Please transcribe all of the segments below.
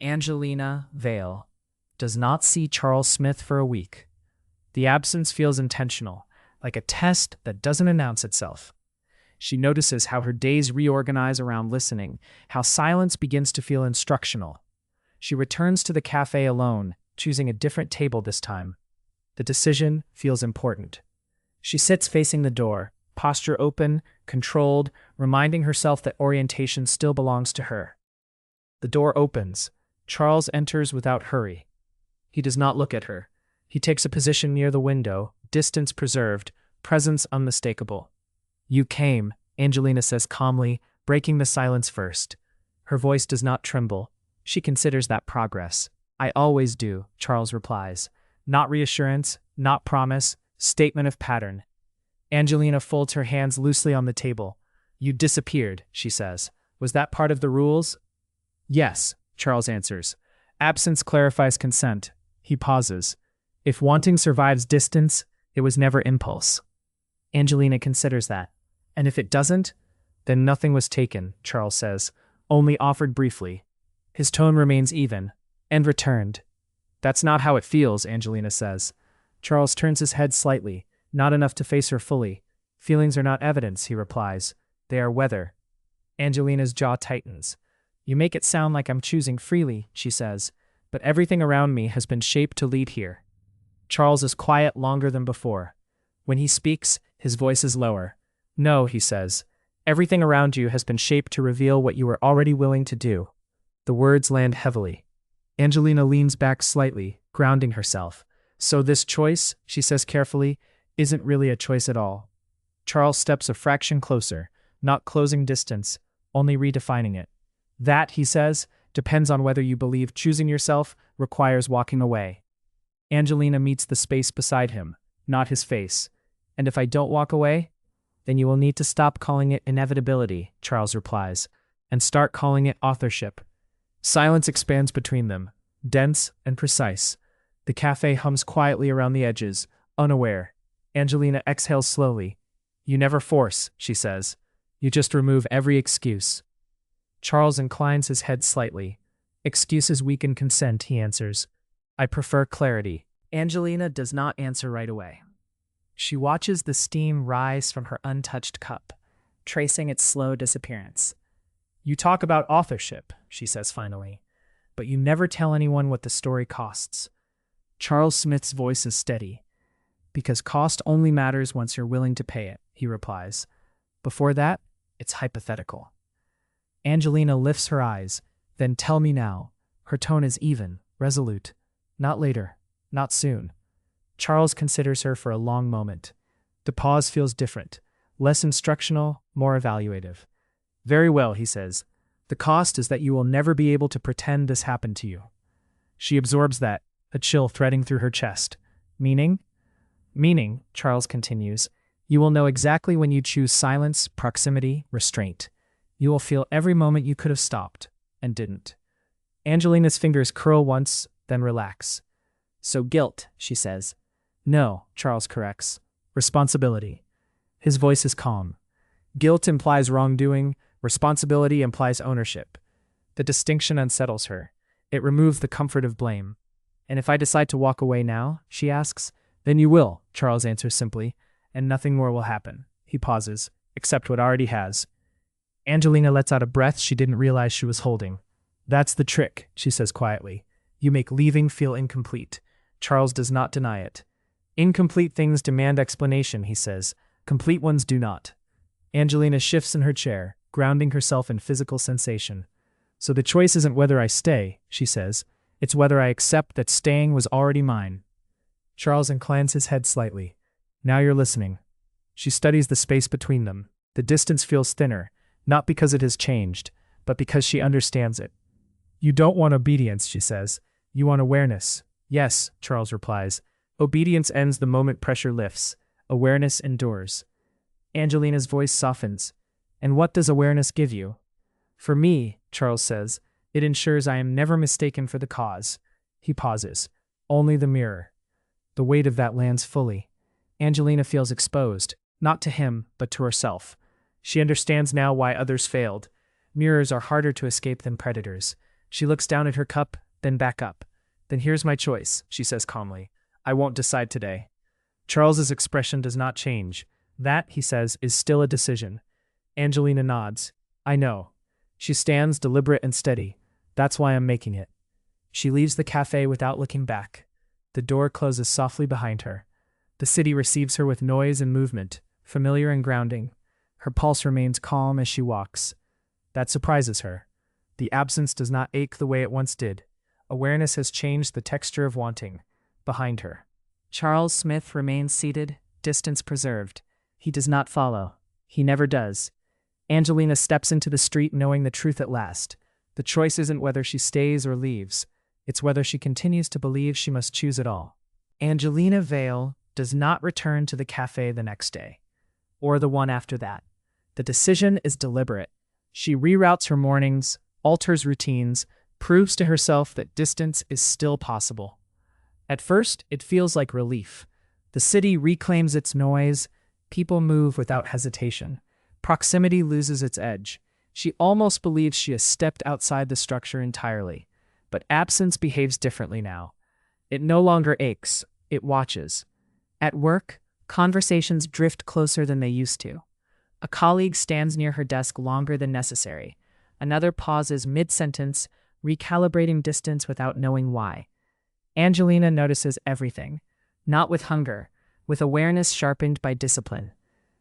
Angelina Vale does not see Charles Smith for a week. The absence feels intentional, like a test that doesn't announce itself. She notices how her days reorganize around listening, how silence begins to feel instructional. She returns to the cafe alone, choosing a different table this time. The decision feels important. She sits facing the door, posture open, controlled, reminding herself that orientation still belongs to her. The door opens. Charles enters without hurry. He does not look at her. He takes a position near the window, distance preserved, presence unmistakable. "You came," Angelina says calmly, breaking the silence first. Her voice does not tremble. She considers that progress. "I always do," Charles replies. Not reassurance, not promise, statement of pattern. Angelina folds her hands loosely on the table. "You disappeared," she says. "Was that part of the rules?" "Yes," Charles answers. Absence clarifies consent. He pauses. If wanting survives distance, it was never impulse. Angelina considers that. And if it doesn't, then nothing was taken, Charles says, only offered briefly. His tone remains even, and returned. "That's not how it feels," Angelina says. Charles turns his head slightly, not enough to face her fully. "Feelings are not evidence," he replies. "They are weather." Angelina's jaw tightens. "You make it sound like I'm choosing freely," she says, "but everything around me has been shaped to lead here." Charles is quiet longer than before. When he speaks, his voice is lower. "No," he says, "everything around you has been shaped to reveal what you were already willing to do." The words land heavily. Angelina leans back slightly, grounding herself. "So this choice," she says carefully, "isn't really a choice at all." Charles steps a fraction closer, not closing distance, only redefining it. "That," he says, "depends on whether you believe choosing yourself requires walking away." Angelina meets the space beside him, not his face. "And if I don't walk away? Then you will need to stop calling it inevitability," Charles replies, "and start calling it authorship." Silence expands between them, dense and precise. The cafe hums quietly around the edges, unaware. Angelina exhales slowly. "You never force," she says. "You just remove every excuse." Charles inclines his head slightly. "Excuses weaken consent," he answers. "I prefer clarity." Angelina does not answer right away. She watches the steam rise from her untouched cup, tracing its slow disappearance. "You talk about authorship," she says finally, "but you never tell anyone what the story costs." Charles Smith's voice is steady. "Because cost only matters once you're willing to pay it," he replies. "Before that, it's hypothetical." Angelina lifts her eyes. "Then tell me now." Her tone is even, resolute. "Not later. Not soon." Charles considers her for a long moment. The pause feels different, less instructional, more evaluative. "Very well," he says. "The cost is that you will never be able to pretend this happened to you." She absorbs that, a chill threading through her chest. "Meaning?" "Meaning," Charles continues, "you will know exactly when you choose silence, proximity, restraint. You will feel every moment you could have stopped, and didn't." Angelina's fingers curl once, then relax. "So guilt," she says. "No," Charles corrects. "Responsibility." His voice is calm. Guilt implies wrongdoing, responsibility implies ownership. The distinction unsettles her. It removes the comfort of blame. "And if I decide to walk away now," she asks. "Then you will," Charles answers simply, "and nothing more will happen." He pauses, "except what already has." Angelina lets out a breath she didn't realize she was holding. "That's the trick," she says quietly. "You make leaving feel incomplete." Charles does not deny it. "Incomplete things demand explanation," he says. "Complete ones do not." Angelina shifts in her chair, grounding herself in physical sensation. "So the choice isn't whether I stay," she says. "It's whether I accept that staying was already mine." Charles inclines his head slightly. "Now you're listening." She studies the space between them. The distance feels thinner, not because it has changed, but because she understands it. "You don't want obedience," she says. "You want awareness." "Yes," Charles replies. "Obedience ends the moment pressure lifts. Awareness endures." Angelina's voice softens. "And what does awareness give you?" "For me," Charles says, "it ensures I am never mistaken for the cause." He pauses. "Only the mirror." The weight of that lands fully. Angelina feels exposed, not to him, but to herself. She understands now why others failed. Mirrors are harder to escape than predators. She looks down at her cup, then back up. Then here's my choice, she says calmly. I won't decide today. Charles's expression does not change. That, he says, is still a decision. Angelina nods. I know. She stands deliberate and steady. That's why I'm making it. She leaves the cafe without looking back. The door closes softly behind her. The city receives her with noise and movement, familiar and grounding. Her pulse remains calm as she walks. That surprises her. The absence does not ache the way it once did. Awareness has changed the texture of wanting. Behind her, Charles Smith remains seated, distance preserved. He does not follow. He never does. Angelina steps into the street knowing the truth at last. The choice isn't whether she stays or leaves. It's whether she continues to believe she must choose it all. Angelina Vale does not return to the cafe the next day, or the one after that. The decision is deliberate. She reroutes her mornings, alters routines, proves to herself that distance is still possible. At first, it feels like relief. The city reclaims its noise. People move without hesitation. Proximity loses its edge. She almost believes she has stepped outside the structure entirely. But absence behaves differently now. It no longer aches, it watches. At work, conversations drift closer than they used to. A colleague stands near her desk longer than necessary. Another pauses mid-sentence, recalibrating distance without knowing why. Angelina notices everything, not with hunger, with awareness sharpened by discipline.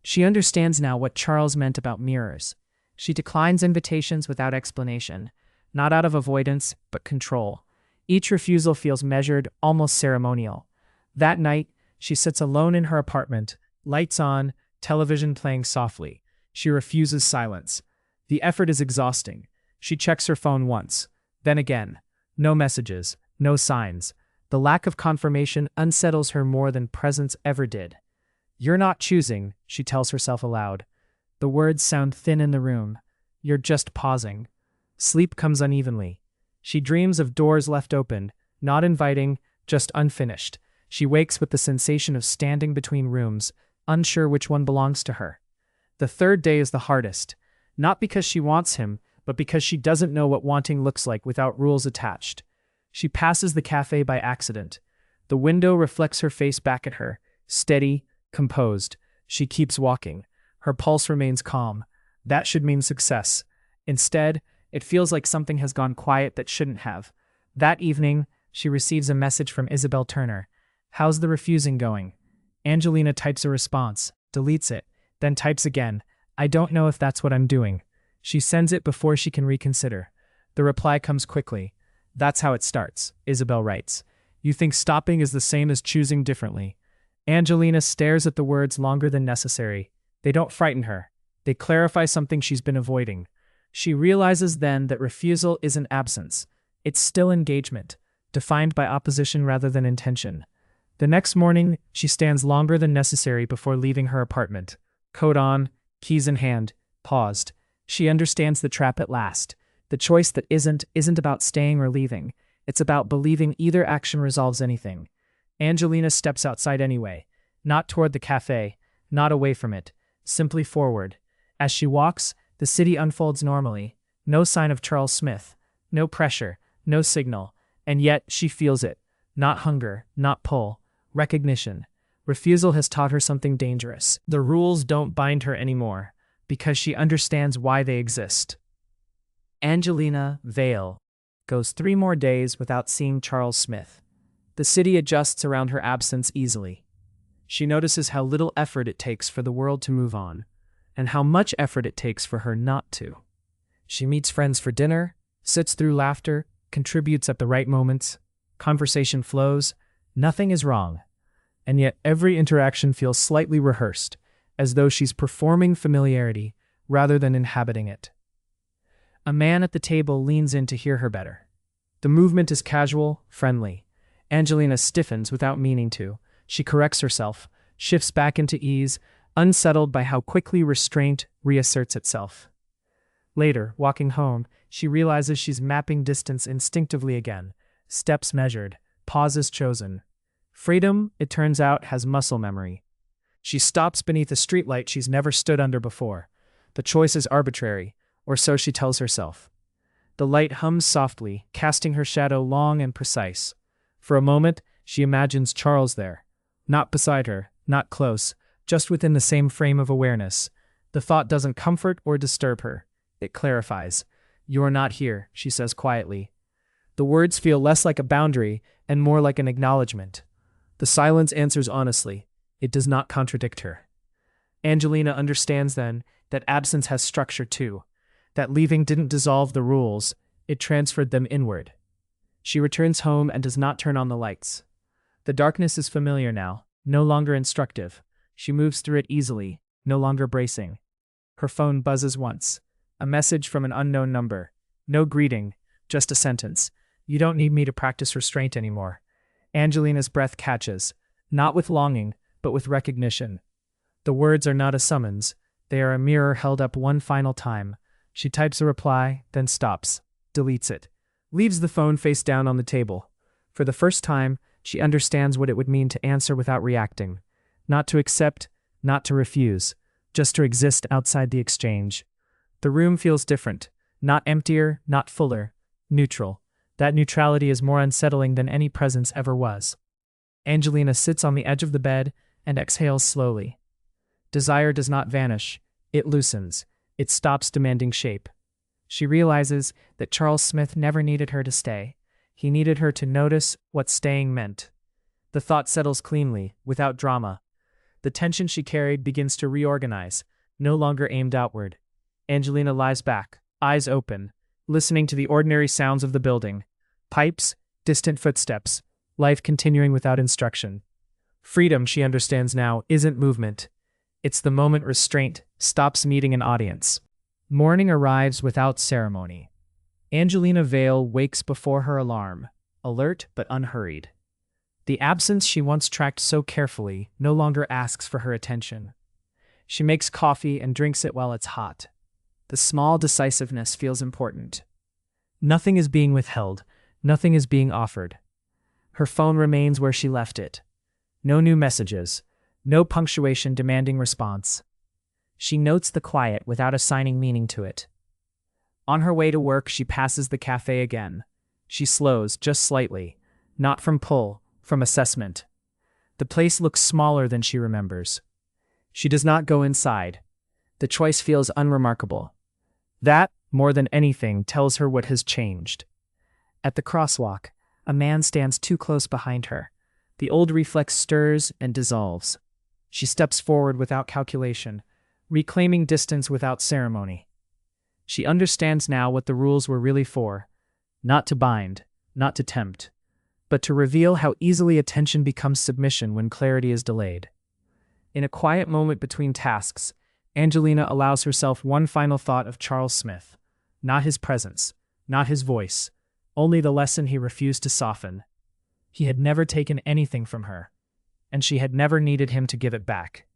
She understands now what Charles meant about mirrors. She declines invitations without explanation, not out of avoidance, but control. Each refusal feels measured, almost ceremonial. That night, she sits alone in her apartment, lights on, television playing softly. She refuses silence. The effort is exhausting. She checks her phone once, then again. No messages, no signs. The lack of confirmation unsettles her more than presence ever did. You're not choosing, she tells herself aloud. The words sound thin in the room. You're just pausing. Sleep comes unevenly. She dreams of doors left open, not inviting, just unfinished. She wakes with the sensation of standing between rooms, unsure which one belongs to her. The third day is the hardest, not because she wants him, but because she doesn't know what wanting looks like without rules attached. She passes the cafe by accident. The window reflects her face back at her, steady, composed. She keeps walking. Her pulse remains calm. That should mean success. Instead, it feels like something has gone quiet that shouldn't have. That evening, she receives a message from Isabel Turner. How's the refusing going? Angelina types a response, deletes it, then types again. I don't know if that's what I'm doing. She sends it before she can reconsider. The reply comes quickly. That's how it starts, Isabel writes. You think stopping is the same as choosing differently. Angelina stares at the words longer than necessary. They don't frighten her. They clarify something she's been avoiding. She realizes then that refusal isn't absence. It's still engagement, defined by opposition rather than intention. The next morning, she stands longer than necessary before leaving her apartment. Coat on, keys in hand, paused. She understands the trap at last. The choice that isn't about staying or leaving. It's about believing either action resolves anything. Angelina steps outside anyway, not toward the cafe, not away from it, simply forward. As she walks, the city unfolds normally. No sign of Charles Smith, no pressure, no signal, and yet she feels it. Not hunger, not pull, recognition. Refusal has taught her something dangerous. The rules don't bind her anymore, because she understands why they exist. Angelina Vale goes 3 more days without seeing Charles Smith. The city adjusts around her absence easily. She notices how little effort it takes for the world to move on, and how much effort it takes for her not to. She meets friends for dinner, sits through laughter, contributes at the right moments. Conversation flows. Nothing is wrong. And yet every interaction feels slightly rehearsed, as though she's performing familiarity rather than inhabiting it. A man at the table leans in to hear her better. The movement is casual, friendly. Angelina stiffens without meaning to. She corrects herself, shifts back into ease, unsettled by how quickly restraint reasserts itself. Later, walking home, she realizes she's mapping distance instinctively again. Steps measured, pauses chosen. Freedom, it turns out, has muscle memory. She stops beneath a streetlight she's never stood under before. The choice is arbitrary, or so she tells herself. The light hums softly, casting her shadow long and precise. For a moment, she imagines Charles there. Not beside her, not close, just within the same frame of awareness. The thought doesn't comfort or disturb her. It clarifies. "You are not here," she says quietly. The words feel less like a boundary and more like an acknowledgement. The silence answers honestly. It does not contradict her. Angelina understands then that absence has structure too, that leaving didn't dissolve the rules, it transferred them inward. She returns home and does not turn on the lights. The darkness is familiar now, no longer instructive. She moves through it easily, no longer bracing. Her phone buzzes once. A message from an unknown number. No greeting, just a sentence. "You don't need me to practice restraint anymore." Angelina's breath catches, not with longing, but with recognition. The words are not a summons. They are a mirror held up one final time. She types a reply, then stops, deletes it, leaves the phone face down on the table. For the first time, she understands what it would mean to answer without reacting. Not to accept, not to refuse, just to exist outside the exchange. The room feels different, not emptier, not fuller, neutral. That neutrality is more unsettling than any presence ever was. Angelina sits on the edge of the bed and exhales slowly. Desire does not vanish, it loosens, it stops demanding shape. She realizes that Charles Smith never needed her to stay. He needed her to notice what staying meant. The thought settles cleanly, without drama. The tension she carried begins to reorganize, no longer aimed outward. Angelina lies back, eyes open, listening to the ordinary sounds of the building. Pipes, distant footsteps, life continuing without instruction. Freedom, she understands now, isn't movement. It's the moment restraint stops needing an audience. Morning arrives without ceremony. Angelina Vale wakes before her alarm, alert but unhurried. The absence she once tracked so carefully no longer asks for her attention. She makes coffee and drinks it while it's hot. The small decisiveness feels important. Nothing is being withheld, nothing is being offered. Her phone remains where she left it. No new messages, no punctuation demanding response. She notes the quiet without assigning meaning to it. On her way to work, she passes the cafe again. She slows, just slightly, not from pull, from assessment. The place looks smaller than she remembers. She does not go inside. The choice feels unremarkable. That, more than anything, tells her what has changed. At the crosswalk, a man stands too close behind her. The old reflex stirs and dissolves. She steps forward without calculation, reclaiming distance without ceremony. She understands now what the rules were really for. Not to bind, not to tempt, but to reveal how easily attention becomes submission when clarity is delayed. In a quiet moment between tasks, Angelina allows herself one final thought of Charles Smith. Not his presence, not his voice, only the lesson he refused to soften. He had never taken anything from her, and she had never needed him to give it back.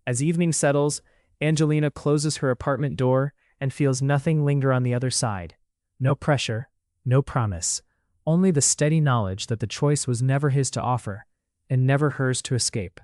As evening settles, Angelina closes her apartment door and feels nothing linger on the other side. No pressure, no promise, only the steady knowledge that the choice was never his to offer, and never hers to escape.